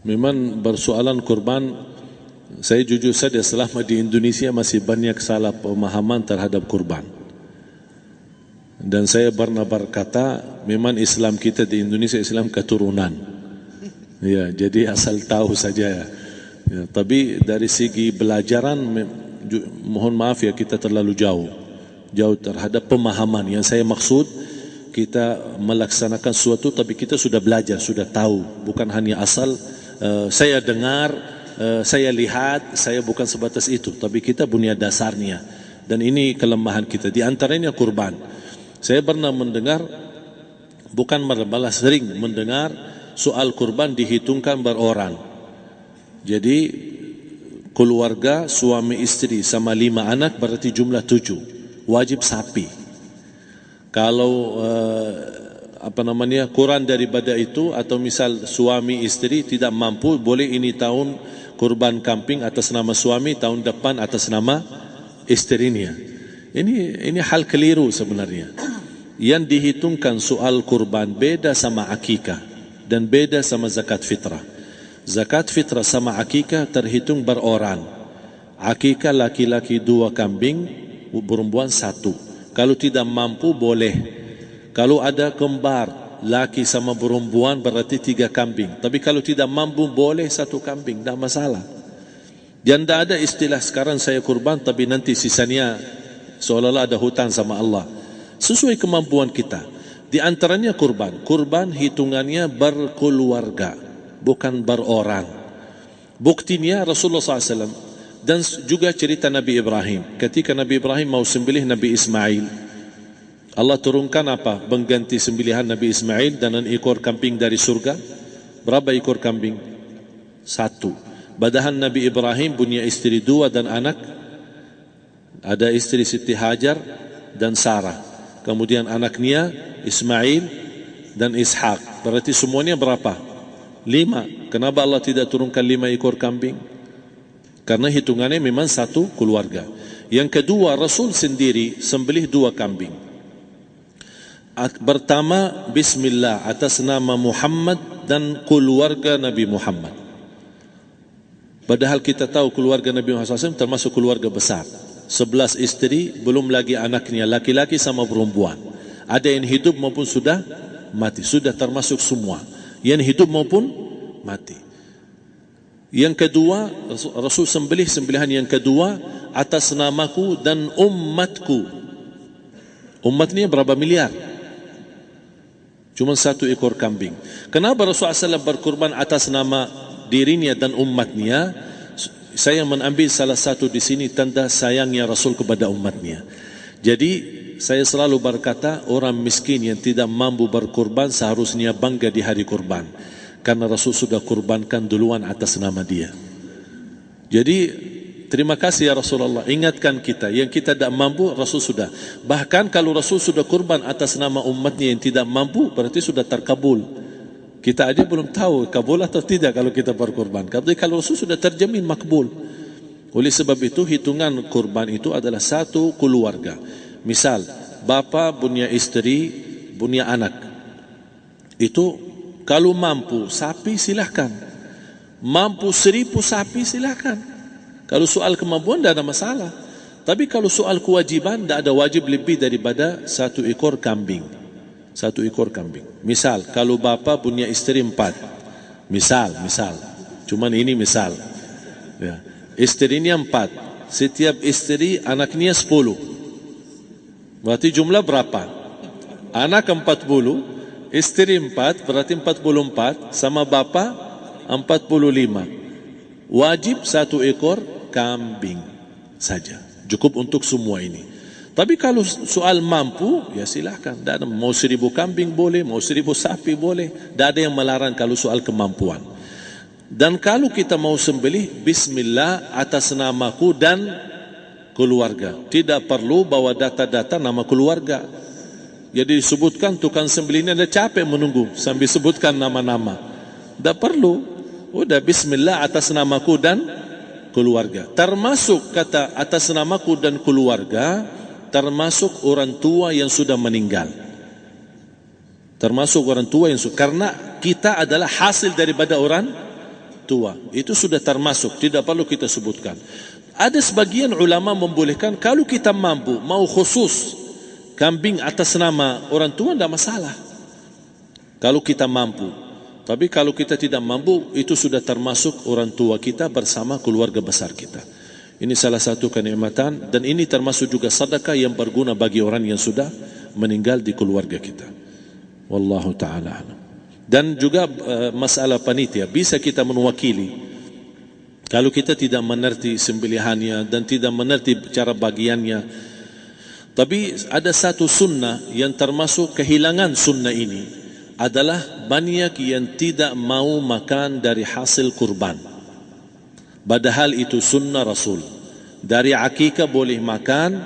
Memang persoalan kurban, saya jujur saja selama di Indonesia masih banyak salah pemahaman terhadap kurban. Dan saya pernah berkata, memang Islam kita di Indonesia Islam keturunan. Ya, jadi asal tahu saja. Ya, tapi dari segi belajaran, mohon maaf ya, kita terlalu jauh terhadap pemahaman. Yang saya maksud, kita melaksanakan sesuatu tapi kita sudah belajar, sudah tahu, bukan hanya asal saya dengar, saya lihat, saya bukan sebatas itu, tapi kita punya dasarnya. Dan ini kelemahan kita, di antaranya kurban. Saya pernah mendengar, bukan malah sering mendengar soal kurban dihitungkan beroran. Jadi keluarga suami istri sama 5 anak berarti jumlah 7, wajib sapi. Kalau kurang daripada itu, atau misal suami istri tidak mampu, boleh ini tahun kurban kambing atas nama suami, tahun depan atas nama istrinya. Ini hal keliru sebenarnya. Yang dihitungkan soal kurban beda sama akikah dan beda sama zakat fitrah. Zakat fitrah sama akikah terhitung beroran. Akikah laki-laki 2 kambing, perempuan 1. Kalau tidak mampu boleh. Kalau ada kembar laki sama perempuan berarti 3 kambing. Tapi kalau tidak mampu boleh 1 kambing, tidak masalah. Dan tidak ada istilah sekarang saya kurban tapi nanti sisanya seolah-olah ada hutang sama Allah. Sesuai kemampuan kita. Di antaranya kurban. Kurban hitungannya berkeluarga, bukan beroran. Buktinya Rasulullah SAW dan juga cerita Nabi Ibrahim. Ketika Nabi Ibrahim mau sembelih Nabi Ismail, Allah turunkan apa? Mengganti sembelihan Nabi Ismail dengan ekor kambing dari surga. Berapa ekor kambing? 1. Padahal Nabi Ibrahim punya istri 2 dan anak. Ada istri Siti Hajar dan Sarah. Kemudian anaknya Ismail dan Ishak. Berarti semuanya berapa? 5. Kenapa Allah tidak turunkan 5 ekor kambing? Karena hitungannya memang 1 keluarga. Yang kedua, Rasul sendiri sembelih 2 kambing. Pertama, Bismillah atas nama Muhammad dan keluarga Nabi Muhammad. Padahal kita tahu keluarga Nabi Muhammad SAW termasuk keluarga besar. 11 istri, belum lagi anaknya, laki-laki sama perempuan. Ada yang hidup maupun sudah mati. Sudah termasuk semua. Yang hidup maupun mati. Yang kedua, Rasul sembelih sembelihan yang kedua atas namaku dan umatku. Umatnya berapa miliar? Cuma 1 ekor kambing. Kenapa Rasulullah SAW berkurban atas nama dirinya dan umatnya? Saya mengambil salah satu di sini tanda sayangnya Rasul kepada umatnya. Jadi saya selalu berkata, orang miskin yang tidak mampu berkurban seharusnya bangga di hari kurban, karena Rasul sudah kurbankan duluan atas nama dia. Jadi terima kasih ya Rasulullah, ingatkan kita. Yang kita tidak mampu, Rasul sudah. Bahkan kalau Rasul sudah kurban atas nama umatnya yang tidak mampu, berarti sudah terkabul. Kita aja belum tahu kabul atau tidak kalau kita berkurban. Tapi kalau Rasul sudah terjamin makbul. Oleh sebab itu hitungan kurban itu adalah 1 keluarga. Misal, bapa punya istri, punya anak. Itu kalau mampu sapi silahkan. Mampu 1000 sapi silahkan. Kalau soal kemampuan tidak ada masalah. Tapi kalau soal kewajiban, tidak ada wajib lebih daripada 1 ekor kambing. 1 ekor kambing. Misal, kalau bapa punya istri 4. Misal. Cuman ini misal. Ya. Istrinya 4. Setiap istri anaknya 10. Berarti jumlah berapa? Anak 40, istri 4, berarti 44, sama bapa 45. Wajib 1 ekor kambing saja. Cukup untuk semua ini. Tapi kalau soal mampu, ya silahkan. Mau 1000 kambing boleh, mau 1000 sapi boleh. Tidak ada yang melarang kalau soal kemampuan. Dan kalau kita mau sembelih, Bismillah atas namaku dan keluarga. Tidak perlu bawa data-data nama keluarga. Jadi disebutkan tukang sembelihnya ada capek menunggu sambil sebutkan nama-nama. Tidak perlu. Udah Bismillah atas namaku dan keluarga. Termasuk kata atas namaku dan keluarga, termasuk orang tua yang sudah meninggal. Termasuk orang tua yang sudah, karena kita adalah hasil daripada orang tua. Itu sudah termasuk, tidak perlu kita sebutkan. Ada sebagian ulama membolehkan kalau kita mampu, mau khusus kambing atas nama orang tua, tidak masalah. Kalau kita mampu. Tapi kalau kita tidak mampu, itu sudah termasuk orang tua kita bersama keluarga besar kita. Ini salah satu kenikmatan, dan ini termasuk juga sedekah yang berguna bagi orang yang sudah meninggal di keluarga kita. Wallahu ta'ala. Dan juga masalah panitia, bisa kita mewakili. Kalau kita tidak mengerti sembelihannya dan tidak mengerti cara bagiannya. Tapi ada satu sunnah yang termasuk kehilangan sunnah ini, adalah banyak yang tidak mau makan dari hasil kurban. Padahal itu sunnah Rasul. Dari akikah boleh makan,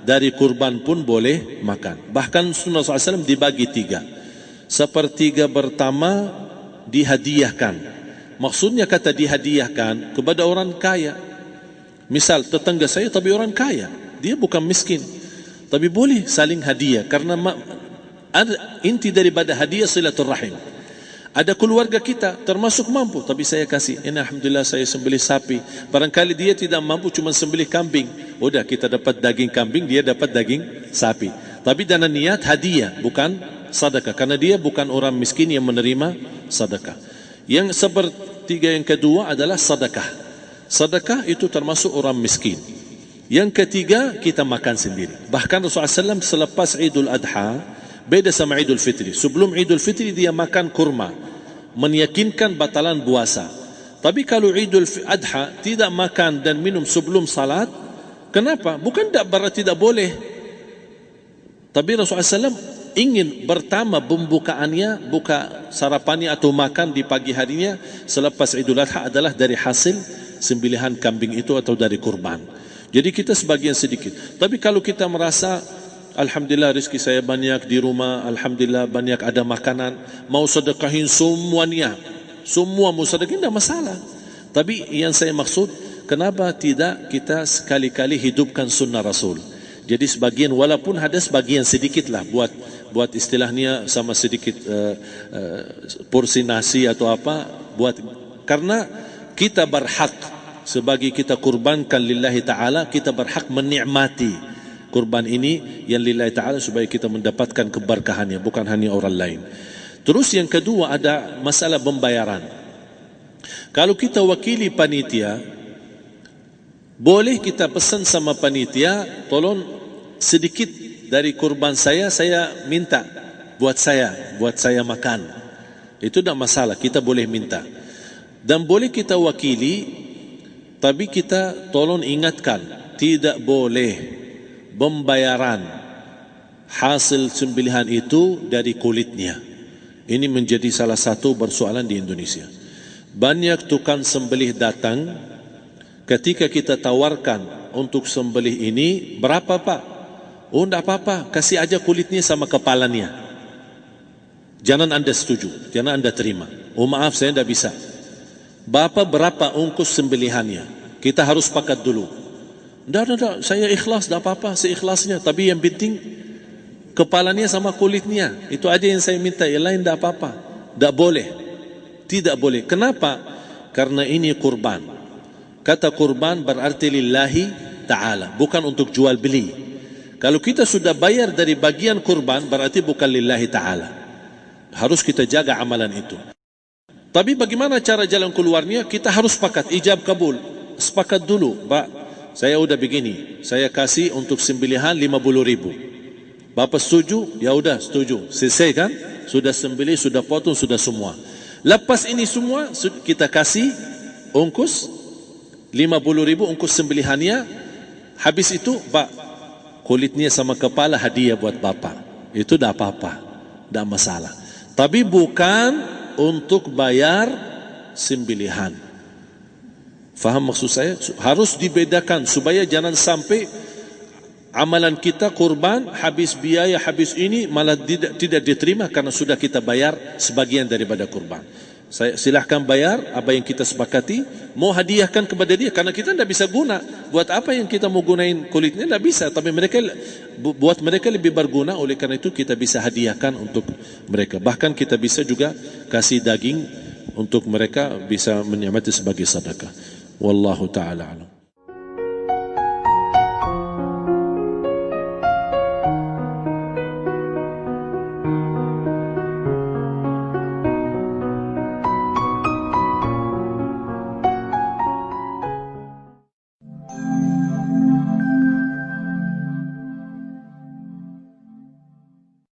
dari kurban pun boleh makan. Bahkan sunnah SAW dibagi 3. Sepertiga pertama dihadiahkan. Maksudnya kata dihadiahkan kepada orang kaya. Misal tetangga saya tapi orang kaya, dia bukan miskin, tapi boleh saling hadiah. Karena inti daripada hadiah silaturrahim. Ada keluarga kita termasuk mampu, tapi saya kasih, ini alhamdulillah saya sembelih sapi. Barangkali dia tidak mampu, cuma sembelih kambing. Udah, kita dapat daging kambing, dia dapat daging sapi. Tapi dengan niat hadiah, bukan sedekah, karena dia bukan orang miskin yang menerima sedekah. Yang sepertiga yang kedua adalah sedekah. Sedekah itu termasuk orang miskin. Yang ketiga, kita makan sendiri. Bahkan Rasulullah SAW selepas Idul Adha, beda sama Idul Fitri. Sebelum Idul Fitri dia makan kurma, meyakinkan batalan puasa. Tapi kalau Idul Adha tidak makan dan minum sebelum salat, kenapa? Bukan berarti tidak boleh. Tapi Rasulullah SAW ingin pertama pembukaannya, buka sarapannya atau makan di pagi harinya selepas Idul Adha adalah dari hasil sembelihan kambing itu atau dari kurban. Jadi kita sebagian sedikit. Tapi kalau kita merasa alhamdulillah rezeki saya banyak di rumah, alhamdulillah banyak ada makanan, mau sedekahin semuanya, semua mau sedekahin, tidak masalah. Tapi yang saya maksud, kenapa tidak kita sekali-kali hidupkan sunnah Rasul? Jadi sebagian, walaupun ada sebagian sedikit lah, buat istilahnya sama sedikit porsi nasi atau apa, karena kita berhak sebagai kita kurbankan lillahi ta'ala, kita berhak menikmati kurban ini yang lillahi ta'ala supaya kita mendapatkan keberkahannya, bukan hanya orang lain. Terus yang kedua ada masalah pembayaran. Kalau kita wakili panitia, boleh kita pesan sama panitia, tolong sedikit dari kurban saya minta buat saya makan. Itu tidak masalah, kita boleh minta. Dan boleh kita wakili, tapi kita tolong ingatkan, tidak boleh pembayaran hasil sembelihan itu dari kulitnya. Ini menjadi salah satu persoalan di Indonesia. Banyak tukang sembelih datang, ketika kita tawarkan untuk sembelih ini, berapa pak? Oh tidak apa-apa, kasih aja kulitnya sama kepalanya. Jangan anda setuju, jangan anda terima. Oh maaf, saya tidak bisa. Bapak berapa ongkos sembelihannya? Kita harus sepakat dulu. Tidak, saya ikhlas, tidak apa-apa, seikhlasnya. Tapi yang penting kepalanya sama kulitnya. Itu aja yang saya minta, yang lain tidak apa-apa. Tidak boleh. Tidak boleh. Kenapa? Karena ini kurban. Kata kurban berarti lillahi ta'ala, bukan untuk jual beli. Kalau kita sudah bayar dari bagian kurban, berarti bukan lillahi ta'ala. Harus kita jaga amalan itu. Tapi bagaimana cara jalan keluarnya? Kita harus sepakat, ijab kabul. Sepakat dulu, Pak, saya udah begini, saya kasih untuk sembelihan 50.000. Bapak setuju? Ya udah setuju. Selesai kan? Sudah sembelih, sudah potong, sudah semua. Lepas ini semua kita kasih ongkos 50.000 ongkos sembelihannya. Habis itu, Pak, kulitnya sama kepala hadiah buat Bapak. Itu tidak apa-apa, tidak masalah. Tapi bukan untuk bayar sembelihan. Faham maksud saya? Harus dibedakan supaya jangan sampai amalan kita kurban habis biaya, habis ini malah tidak diterima karena sudah kita bayar sebagian daripada kurban. Saya silahkan bayar apa yang kita sepakati, mau hadiahkan kepada dia karena kita tidak bisa guna. Buat apa yang kita mau gunain kulitnya? Tidak bisa. Tapi mereka, buat mereka lebih berguna, oleh karena itu kita bisa hadiahkan untuk mereka. Bahkan kita bisa juga kasih daging untuk mereka bisa menikmati sebagai sedekah. Wallahu taala alam.